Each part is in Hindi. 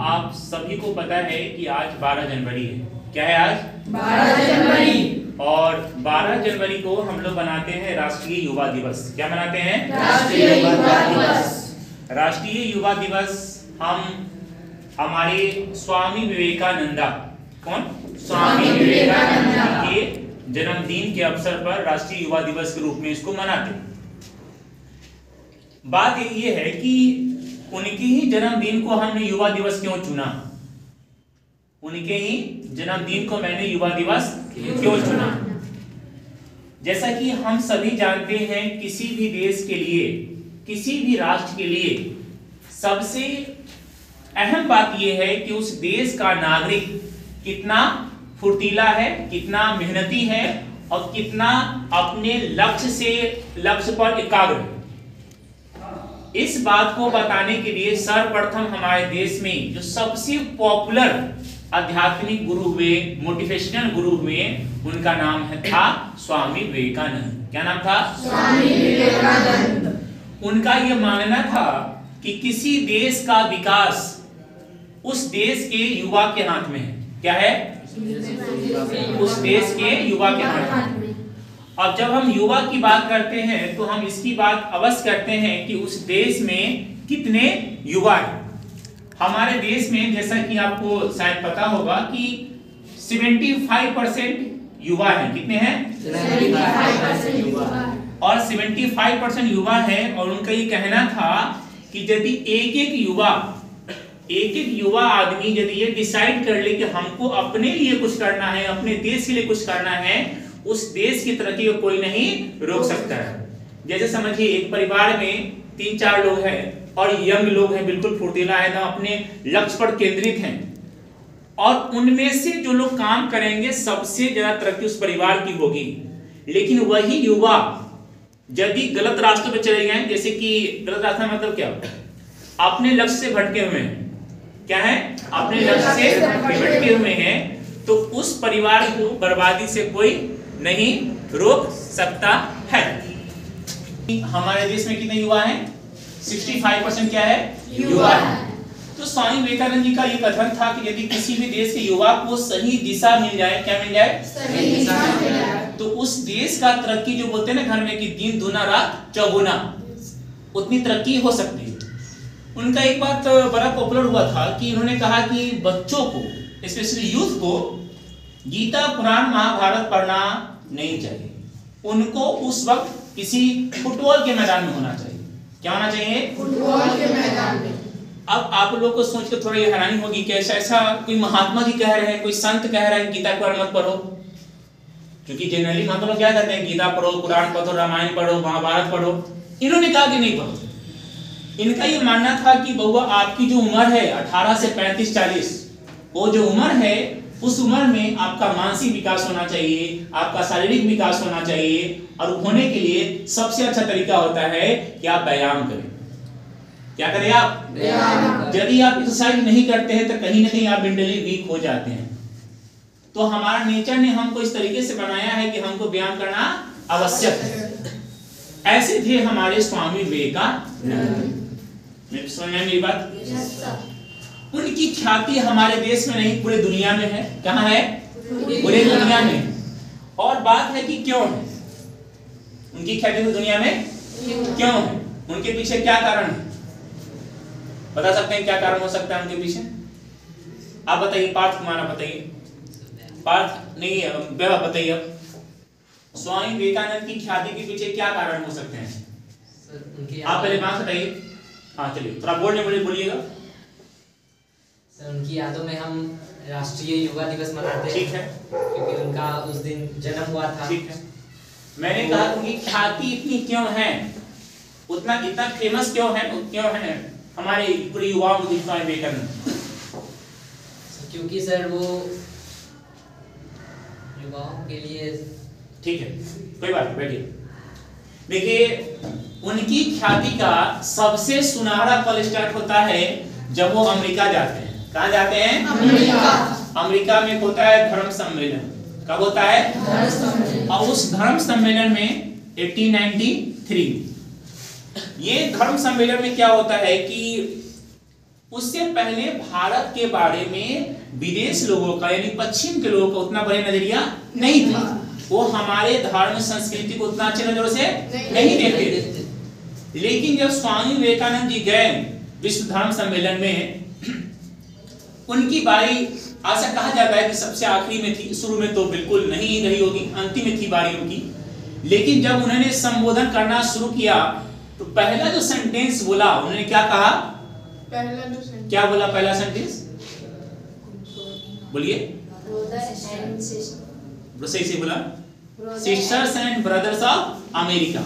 आप सभी को पता है कि आज 12 जनवरी है। क्या है आज? 12 जनवरी। और 12 जनवरी को हम लोग बनाते हैं राष्ट्रीय युवा दिवस। क्या मनाते हैं? राष्ट्रीय युवा दिवस। राष्ट्रीय युवा दिवस हम हमारे स्वामी विवेकानंदा, कौन? स्वामी विवेकानंदा के जन्मदिन के अवसर पर राष्ट्रीय युवा दिवस के रूप में इसको मनाते हैं। बात ये है कि उनके ही जन्मदिन को हमने युवा दिवस क्यों चुना? उनके ही जन्मदिन को मैंने युवा दिवस क्यों चुना? जैसा कि हम सभी जानते हैं, किसी भी देश के लिए, किसी भी राष्ट्र के लिए सबसे अहम बात यह है कि उस देश का नागरिक कितना फुर्तीला है, कितना मेहनती है और कितना अपने लक्ष्य पर एकाग्र है। इस बात को बताने के लिए सर्वप्रथम हमारे देश में जो सबसे पॉपुलर आध्यात्मिक गुरु हुए, मोटिवेशनल गुरु हुए, उनका नाम था स्वामी विवेकानंद। क्या नाम था? स्वामी विवेकानंद। उनका यह मानना था कि किसी देश का विकास उस देश के युवा के हाथ में है। क्या है? उस देश के युवा के हाथ में। अब जब हम युवा की बात करते हैं तो हम इसकी बात अवश्य करते हैं कि उस देश में कितने युवा हैं। हमारे देश में जैसा कि आपको शायद पता होगा कि 75% युवा हैं। कितने हैं? 75% युवा। और 75% युवा हैं और उनका ये कहना था कि यदि एक एक युवा आदमी यदि ये डिसाइड कर ले कि हमको अपने लिए कुछ करना है, अपने देश के लिए कुछ करना है, उस देश की तरक्की को कोई नहीं रोक सकता है। जैसे समझिए एक परिवार में 3-4 लोग हैं और यंग लोग हैं, बिल्कुल फुर्तीला है ना, अपने लक्ष्य पर केंद्रित हैं, और उनमें से जो लोग काम करेंगे सबसे ज्यादा तरक्की उस परिवार की होगी। लेकिन वही युवा यदि गलत रास्ते पे चले गए, जैसे कि गलत रास्ता मतलब क्या? अपने लक्ष्य से भटके हुए हैं। क्या है? अपने लक्ष्य से भटके हुए हैं, तो उस परिवार को बर्बादी से कोई नहीं रोक सकता है। हमारे देश में कितने युवा हैं? 65% क्या है? युवा है। तो स्वामी विवेकानंद जी का ये कथन था कि यदि किसी भी देश के युवा को सही दिशा मिल जाए, क्या मिल जाए? सही दिशा मिल जाए, तो उस देश का तरक्की, जो बोलते हैं ना घर में कि दिन दूना रात चौगुना, उतनी तरक्की हो सकती है। उनका एक बात बड़ा पॉपुलर हुआ था कि इन्होंने कहा कि बच्चों को, स्पेशली यूथ को, गीता पुराण महाभारत पढ़ना नहीं चाहिए। उनको उस वक्त किसी फुटबॉल के मैदान में होना चाहिए। क्या होना चाहिए? फुटबॉल के मैदान में। अब आप लोग को सोच के थोड़ा ये हैरानी होगी कि ऐसा कोई महात्मा जी कह रहे हैं, कोई संत कह रहे हैं गीता पुराण मत पढ़ो। क्योंकि जनरली हम लोग क्या कहते हैं, गीता पढ़ो, कुरान पढ़ो, रामायण पढ़ो, महाभारत पढ़ो। इन्होंने कहा कि नहीं पढ़ो। इनका ये मानना था कि बहुआ आपकी जो उम्र है 18 से 35-40, वो जो उम्र है उस उम्र में आपका मानसिक विकास होना चाहिए, आपका शारीरिक विकास होना चाहिए, और होने के लिए सबसे अच्छा तरीका होता है कि आप व्यायाम करें। क्या करें आप? व्यायाम। यदि आप एक्सरसाइज नहीं करते हैं तो कहीं ना कहीं आप मेंटली वीक हो जाते हैं। तो हमारा नेचर ने हमको इस तरीके से बनाया है कि हमको व्यायाम करना आवश्यक है। ऐसे थे हमारे स्वामी विवेकानंद। समझ में मेरी बात? उनकी ख्याति हमारे देश में नहीं, पूरे दुनिया में है। कहाँ है? पूरे दुनिया में। और बात है कि क्यों है उनकी ख्याति पूरी दुनिया में? क्यों है? उनके पीछे क्या कारण है? बता सकते हैं क्या कारण हो सकता है उनके पीछे? आप बताइए, पार्थ कुमार बताइए। पार्थ नहीं, बताइए अब। स्वामी विवेकानंद की ख्याति के पीछे क्या कारण हो सकते हैं? आप पहले बात बताइए। हाँ चलिए, थोड़ा बोलिएगा। सर, उनकी यादों में हम राष्ट्रीय युवा दिवस मनाते हैं। ठीक है, क्योंकि उनका उस दिन जन्म हुआ था। ठीक है। मैंने कहा उनकी ख्याति इतनी क्यों है, इतना फेमस क्यों है हमारे पूरे युवाओं को स्वामी विवेकानंद? क्योंकि सर वो युवाओं के लिए। ठीक है, कोई बात नहीं, बैठिए। देखिए, उनकी ख्याति का सबसे सुनहरा पल स्टार्ट होता है जब वो अमेरिका जाते हैं। कहाँ जाते हैं? अमेरिका में होता है धर्म सम्मेलन। कब होता है? धर्म सम्मेलन। और उस धर्म सम्मेलन में 1893 ये धर्म सम्मेलन में क्या होता है कि उससे पहले भारत के बारे में विदेश लोगों का यानी पश्चिम के लोगों का उतना बड़ा नजरिया नहीं था। वो हमारे धर्म संस्कृति को उतना अच्छे नजरों से नहीं देखते थे। लेकिन जब स्वामी विवेकानंद जी गए विश्व धर्म सम्मेलन में, उनकी बारी ऐसा कहा जाता है कि सबसे आखिरी में थी, शुरू में तो बिल्कुल नहीं रही होगी, अंतिम में थी बारी उनकी। लेकिन जब उन्होंने संबोधन करना शुरू किया तो पहला जो सेंटेंस बोला, उन्होंने क्या कहा? क्या बोला पहला सेंटेंस? बोलिए, सही से बोला, sisters and brothers of America,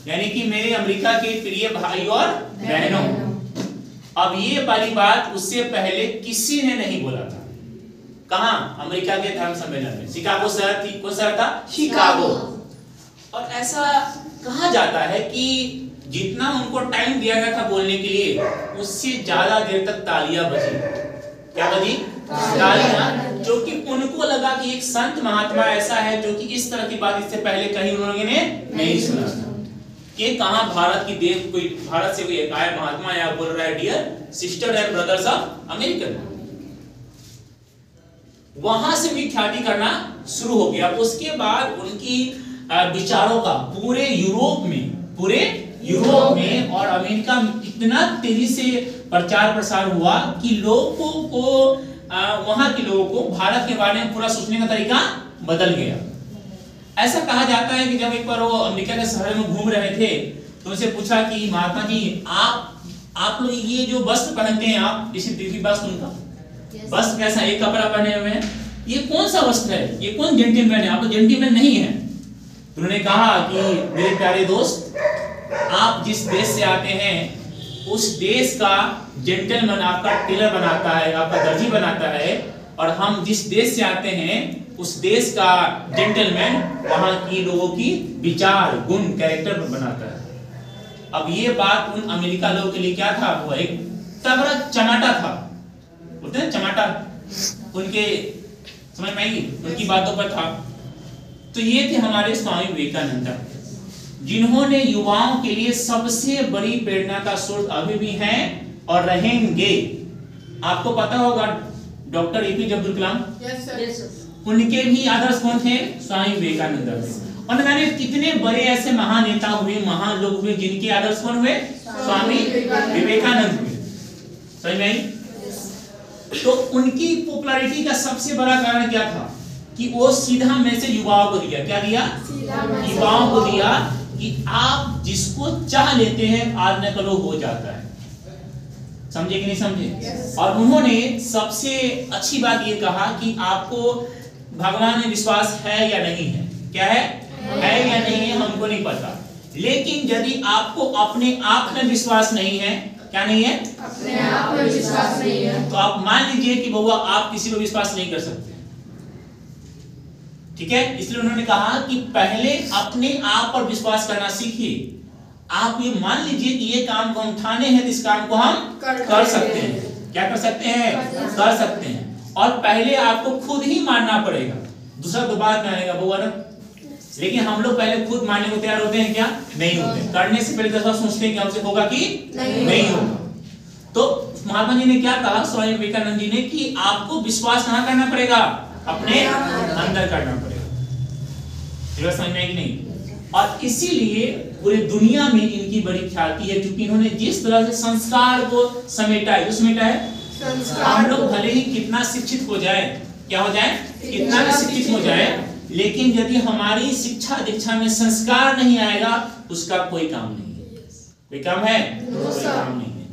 यानी कि मेरे अमेरिका के प्रिय भाई और बहनों। अब ये वाली बात उससे पहले किसी ने नहीं बोला था। कहां? अमेरिका के धर्म सम्मेलन में, शिकागो शहर थी। कौन शहर था? शिकागो। और ऐसा कहा जाता है कि जितना उनको टाइम दिया गया था बोलने के लिए, उससे ज्यादा देर तक तालियां बजी। क्या बजी? तालियां, क्योंकि उनको लगा कि एक संत महात्मा ऐसा है जो कि इस तरह की बात इससे पहले कहीं उन्होंने नहीं सुना था। कि कहां भारत की देव, कोई भारत से कोई एक आया महात्मा या बोल रहा है dear sister and brothers of American. वहां से भी ख्याति करना शुरू हो गया। उसके बाद उनकी विचारों का पूरे यूरोप में और अमेरिका में इतना तेजी से प्रचार प्रसार हुआ कि लोगों को वहां के लोगों को भारत के बारे में पूरा सोचने का तरीका बदल गया। ऐसा कहा जाता है कि जब एक बार वो अमेरिका के शहर में घूम रहे थे तो उनसे पूछा कि महात्मा जी आप लोग ये जो वस्त्र पहनते हैं, आप इसी देखिए वस्त्र उनका वस्त्र कैसा, एक कपड़ा पहने हुए हैं, ये कौन सा वस्त्र है, ये कौन जेंटलमैन है? आप लोग जेंटलमैन नहीं है। तो उन्होंने कहा कि मेरे प्यारे दोस्त, आप जिस देश से आते हैं उस देश का जेंटलमैन आपका टेलर बनाता है, आपका दर्जी बनाता है, और हम जिस देश से आते हैं उस देश का जेंटलमैन वहां की लोगों की विचार, गुण, कैरेक्टर बनाता है। अब ये बात उन अमेरिका लोगों के लिए क्या था? वो एक तगड़ा चमाटा था, बोलते हैं चमाटा, उनके समझ में आई, उनकी बातों पर था। तो ये थे हमारे स्वामी विवेकानंद, जिन्होंने युवाओं के लिए सबसे बड़ी प्रेरणा का स्रोत अभी भी हैं और रहेंगे। आपको पता होगा डॉक्टर एपीजे अब्दुल कलाम, उनके भी आदर्श कौन थे? स्वामी विवेकानंद। और मैंने कितने बड़े ऐसे महान नेता हुए, महान लोग हुए जिनके आदर्श कौन हुए? स्वामी विवेकानंद हुए। समझ में आई? तो उनकी पॉपुलैरिटी का सबसे बड़ा कारण क्या था? कि वो सीधा मैसेज युवाओं को दिया। क्या दिया? युवाओं को दिया कि आप जिसको चाह लेते हैं आज न कल हो जाता है। समझे कि नहीं समझे? और उन्होंने सबसे अच्छी बात ये कहा कि आपको भगवान में विश्वास है या नहीं है। क्या है या नहीं है हमको नहीं पता, लेकिन यदि आपको अपने आप में विश्वास नहीं है, क्या नहीं है? अपने आप में विश्वास नहीं है, तो आप मान लीजिए कि बउआ आप किसी पर विश्वास नहीं कर सकते। ठीक है, इसलिए उन्होंने कहा कि पहले अपने आप पर विश्वास करना सीखिए। आप ये मान लीजिए कि ये काम को हम ठाने हैं तो इस काम को हम कर सकते हैं। क्या कर सकते हैं? कर सकते हैं। और पहले आपको खुद ही मानना पड़ेगा, दूसरा तो बाद में आएगा बउआ ना। लेकिन हम लोग पहले खुद मानने को तैयार होते हैं क्या? नहीं होते। करने से पहले 10 बार सोचते हैं कि हमसे होगा कि नहीं होगा। तो महात्मा जी ने क्या कहा, स्वामी विवेकानंद जी ने, कि आपको विश्वास कहां करना पड़ेगा? अपने अंदर करना पड़ेगा। समझ में कि नहीं? और इसीलिए पूरी दुनिया में इनकी बड़ी ख्याति है, क्योंकि इन्होंने जिस तरह से संस्कार को समेटा है। जो समेटा है, हम लोग भले ही कितना शिक्षित हो जाए, क्या हो जाए, कितना भी शिक्षित हो जाए, लेकिन यदि हमारी शिक्षा दीक्षा में संस्कार नहीं आएगा उसका कोई काम नहीं है। कोई काम है? कोई काम नहीं है।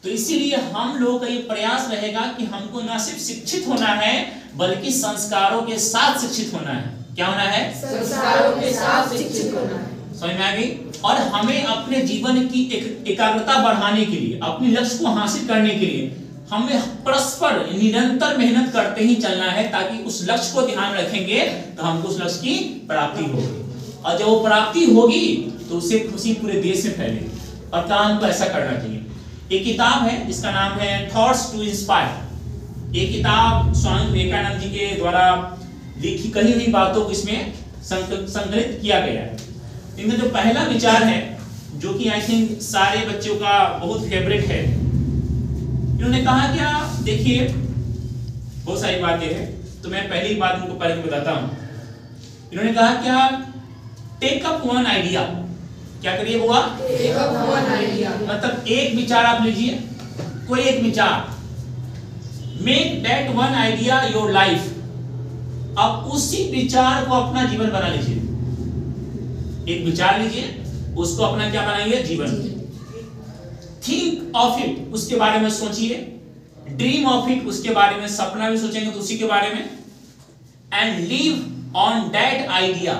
तो इसीलिए हम लोगों का ये प्रयास रहेगा कि हमको न सिर्फ शिक्षित होना है बल्कि संस्कारों के साथ शिक्षित होना है। क्या होना है? संस्कारों के साथ शिक्षित होना है। समझ में आ गई? और हमें अपने जीवन की एकाग्रता बढ़ाने के लिए, अपने लक्ष्य को हासिल करने के लिए हमें परस्पर निरंतर मेहनत करते ही चलना है, ताकि उस लक्ष्य को ध्यान रखेंगे तो हमको उस लक्ष्य की प्राप्ति होगी। और जब वो प्राप्ति होगी तो उससे खुशी पूरे देश में फैलेगी। और काम को ऐसा करना चाहिए। एक किताब है जिसका नाम है थॉट्स टू इंस्पायर। ये किताब स्वामी विवेकानंद जी के द्वारा लिखी कही हुई बातों को इसमें संकलित किया गया है। इनमें जो पहला विचार है, जो कि आई थिंक सारे बच्चों का बहुत फेवरेट है, इन्होंने कहा क्या, देखिए बहुत सारी बातें हैं, तो मैं पहली बात उनको पढ़ के बताता हूं। इन्होंने कहा क्या, टेक अप वन आइडिया, क्या करिए हुआ, टेक अप वन आइडिया, मतलब एक विचार आप लीजिए, कोई एक विचार, make that one idea your life, आप उसी विचार को अपना जीवन बना लीजिए। एक विचार लीजिए, उसको अपना क्या बनाइए, जीवन। थिंक ऑफ इट, उसके बारे में सोचिए। ड्रीम ऑफ इट, उसके बारे में, सपना भी सोचेंगे तो उसी के बारे में। And live on that idea,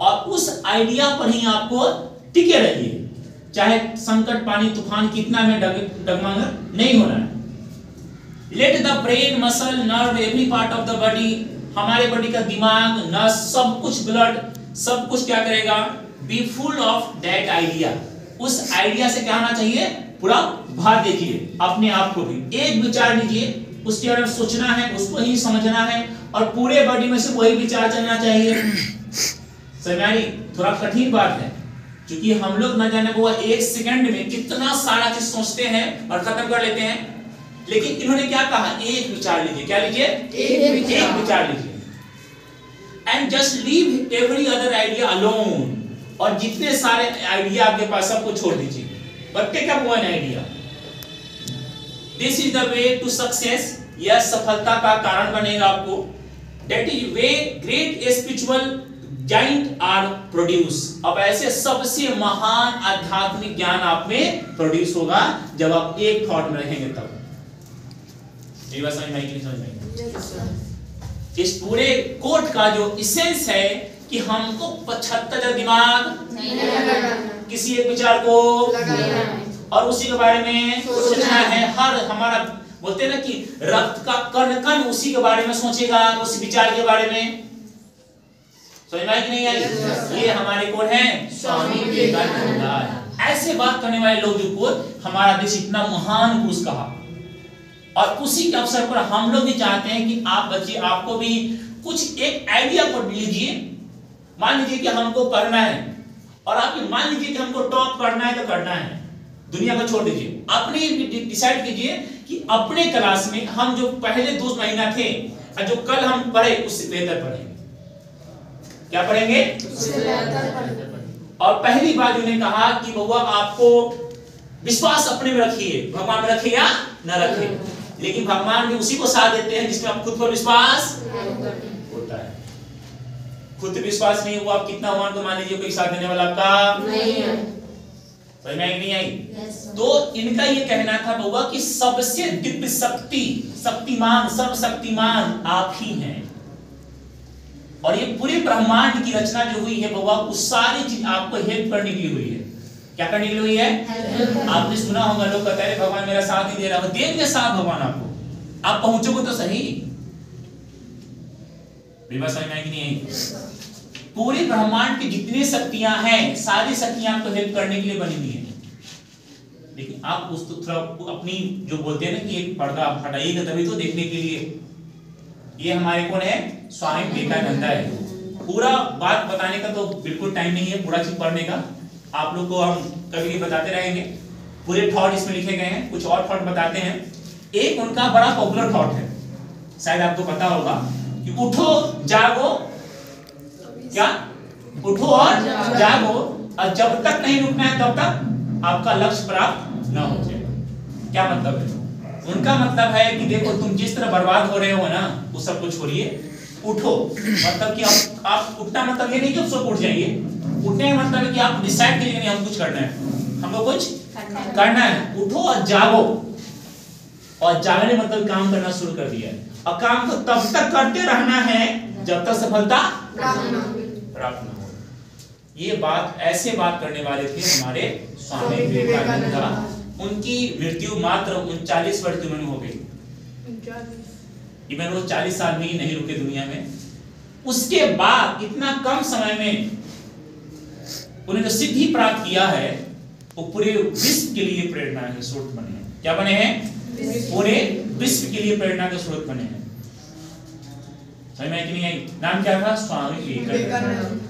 और उस आइडिया पर ही आपको टिके रहिए, चाहे संकट पानी तूफान कितना में डगमगा नहीं होना है। Let the brain muscle nerve every part of the body, हमारे बॉडी का दिमाग नस सब कुछ ब्लड सब कुछ क्या करेगा, be full of that idea, उस आइडिया से क्या होना चाहिए, पूरा भर दीजिए अपने आप को भी। एक विचार लीजिए, उसके बारे में सोचना है, उसको ही समझना है, और पूरे बॉडी में से वही विचार चलना चाहिए। समझ में आई? थोड़ा कठिन बात है, क्योंकि हम लोग न जाने वो एक सेकंड में कितना सारा चीज सोचते हैं और खत्म कर लेते हैं। लेकिन इन्होंने क्या कहा, एक विचार लीजिए, क्या लीजिए, एक विचार लीजिए। And just leave every other idea alone, और जितने सारे आइडिया आपके पास सबको छोड़ दीजिए, but take up one idea. This is the way to success, यह सफलता का कारण बनेगा आपको। That is way great spiritual giant are produce, अब ऐसे सबसे महान आध्यात्मिक ज्ञान आप में प्रोड्यूस होगा जब आप एक थॉट में रहेंगे तब। ये बात समझ में आई कि नहीं समझ में आई? इस पूरे कोट का जो इसेंस है कि हमको 75 दिमाग नहीं लगाना, किसी एक विचार को लगाना और उसी के बारे में सोचना है। हर हमारा बोलते हैं ना कि रक्त का कण कण उसी के बारे में सोचेगा, उस विचार के बारे में। समझ में आई कि नहीं आई? ये हमारे कोड हैं स्वामी विवेकानंद। ऐसे बात करने वाले लोग जो कोड हमारा देश इतना महान पुरुष कहा, और उसी के अवसर पर हम लोग भी चाहते हैं कि आप बच्चे, आपको भी कुछ एक आइडिया को लीजिए। मान लीजिए कि हमको करना है, और आप मान लीजिए कि हमको टॉप करना है तो करना है, दुनिया को छोड़ दीजिए। अपने डिसाइड कीजिए कि अपने क्लास में हम जो पहले 2 महीना थे और जो कल हम पढ़े उससे बेहतर पढ़ेंगे। क्या पढ़ेंगे? और पहली बात उन्होंने कहा कि बउआ आपको विश्वास अपने में रखिए, भगवान में रखिए या न रखिए, लेकिन भगवान भी उसी को साथ देते हैं जिसमें आप खुद पर विश्वास होता है। खुद पे विश्वास नहीं हुआ, आप कितना भगवान को मान लीजिए, कोई साथ देने वाला आपका नहीं है। समझ में नहीं आई? तो इनका ये कहना था बउआ कि सबसे दिव्य शक्ति, शक्तिमान, सर्वशक्तिमान आप ही हैं, और ये पूरे ब्रह्मांड की रचना जो हुई है बउआ, उस सारी चीज आपको हेल्प करने के लिए हुई है। क्या करने के लिए हुई है? आपने सुना होगा लोग कहते हैं भगवान मेरा साथ ही दे रहा है, देंगे साथ भगवान आपको, आप पहुंचोगे तो सही। समझ में आई कि नहीं? पूरे ब्रह्मांड की जितनी शक्तियां हैं, सारी शक्तियां आपको हेल्प करने के लिए बनी हुई है, लेकिन आप उस तो थोड़ा अपनी जो बोलते हैं ना कि एक पर्दा आप हटाइएगा तभी तो देखने के लिए। ये हमारे कौन है? स्वामी विवेकानंद है। पूरा बात बताने का तो बिल्कुल टाइम नहीं है, पूरा चीज पढ़ने का। आप लोग को हम कभी भी बताते रहेंगे, पूरे थॉट इसमें लिखे गए हैं। कुछ और थॉट बताते हैं। एक उनका बड़ा पॉपुलर थॉट है, शायद आपको पता होगा कि उठो जागो, क्या उठो और जागो, और जब तक नहीं रुकना है तब तक आपका लक्ष्य प्राप्त न हो जाए। क्या मतलब है? उनका मतलब है कि देखो तुम जिस तरह बर्बाद हो रहे हो ना, वो सब कुछ छोड़िए, उठो। मतलब कि आप उठना मतलब ये नहीं कि सब उठ जाइए, उठने का मतलब है कि आप डिसाइड कीजिए नहीं हम कुछ करना है, हमको कुछ करना है। उठो और जागो, और जागने मतलब काम करना शुरू कर दिया है, और काम को तब तक करते रहना है जब तक सफलता प्राप्त न हो। ये बात ऐसे बात करने वाले थे हमारे स्वामी विवेकानंद। उनकी मृत्यु मात्र 39 वर्ष की उम्र में हो गई। इवन वो 40 साल में ही नहीं रुके दुनिया में। उसके बाद इतना कम समय में उन्होंने जो सिद्धि प्राप्त किया है, वो पूरे विश्व के लिए प्रेरणा के स्रोत बने हैं। क्या बने हैं? पूरे विश्व के लिए प्रेरणा के स्रोत बने हैं। समझ में आई कि नहीं आई? नाम क्या था? स्वामी विवेकानंद।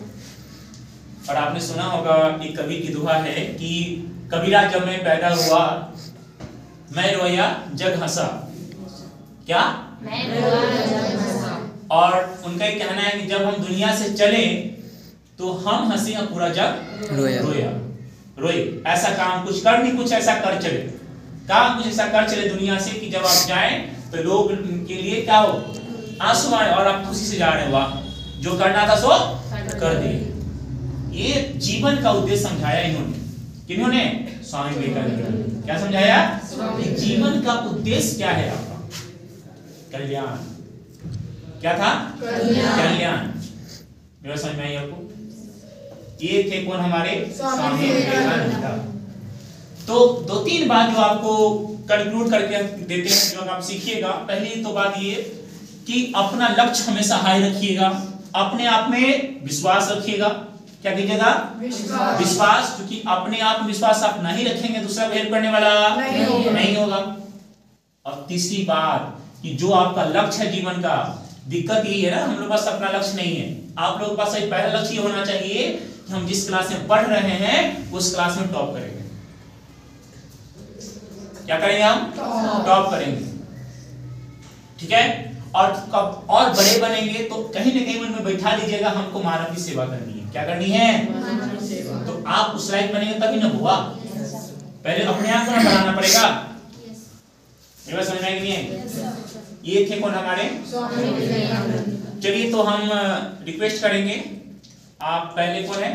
और आपने सुना होगा कि कवि की दुआ है कि कबीरा जब मैं पैदा हुआ मैं रोया जग हंसा। क्या? मैं रोया जग हंसा। और उनका ये कहना है कि जब हम दुनिया से चले तो हम हंसी और पूरा जग रोए। ऐसा काम कुछ कर नहीं, कुछ ऐसा कर चले, काम कुछ ऐसा कर चले दुनिया से कि जब आप जाएं तो लोग के लिए क्या हो, आंसू आए और आप खुशी से जा रहे हो, वाह जो करना था सो कर दिए। ये जीवन का उद्देश्य समझाया इन्होंने, किन्होंने? स्वामी विवेकानंद ने। क्या समझाया? जीवन का उद्देश्य क्या है आपका? कल्याण। क्या था? कल्याण। मेरा समझ में आई आपको? ये थे कौन? हमारे स्वामी विवेकानंद। तो दो तीन बात जो आपको कंक्लूड करके देते हैं, जो आप सीखिएगा। पहली तो बात ये कि अपना लक्ष्य हमेशा हाई रखिएगा, अपने आप में विश्वास रखिएगा। क्या कीजिएगा? विश्वास। क्योंकि अपने आप में विश्वास आप नहीं रखेंगे, दूसरा को हेल्प करने वाला नहीं होगा। और तीसरी बात कि जो आपका लक्ष्य है जीवन का, दिक्कत यही है ना, हम लोग पास अपना लक्ष्य नहीं है। आप लोगों के पास एक पहला लक्ष्य होना चाहिए कि हम जिस क्लास में पढ़ रहे हैं उस क्लास में टॉप करेंगे। क्या करेंगे? हम टॉप करेंगे, ठीक है। और कब और बड़े बनेंगे तो कहीं ना कहीं मन में बैठा लीजिएगा, हमको मानव की सेवा करनी है। क्या करनी है? तो आप उस लायक बनेंगे तभी ना हुआ। पहले अपने आप को बनाना पड़ेगा। मेरा समझ में नहीं है? ये थे कौन? हमारे स्वामी विवेकानंद। चलिए तो हम रिक्वेस्ट करेंगे, आप पहले कौन है?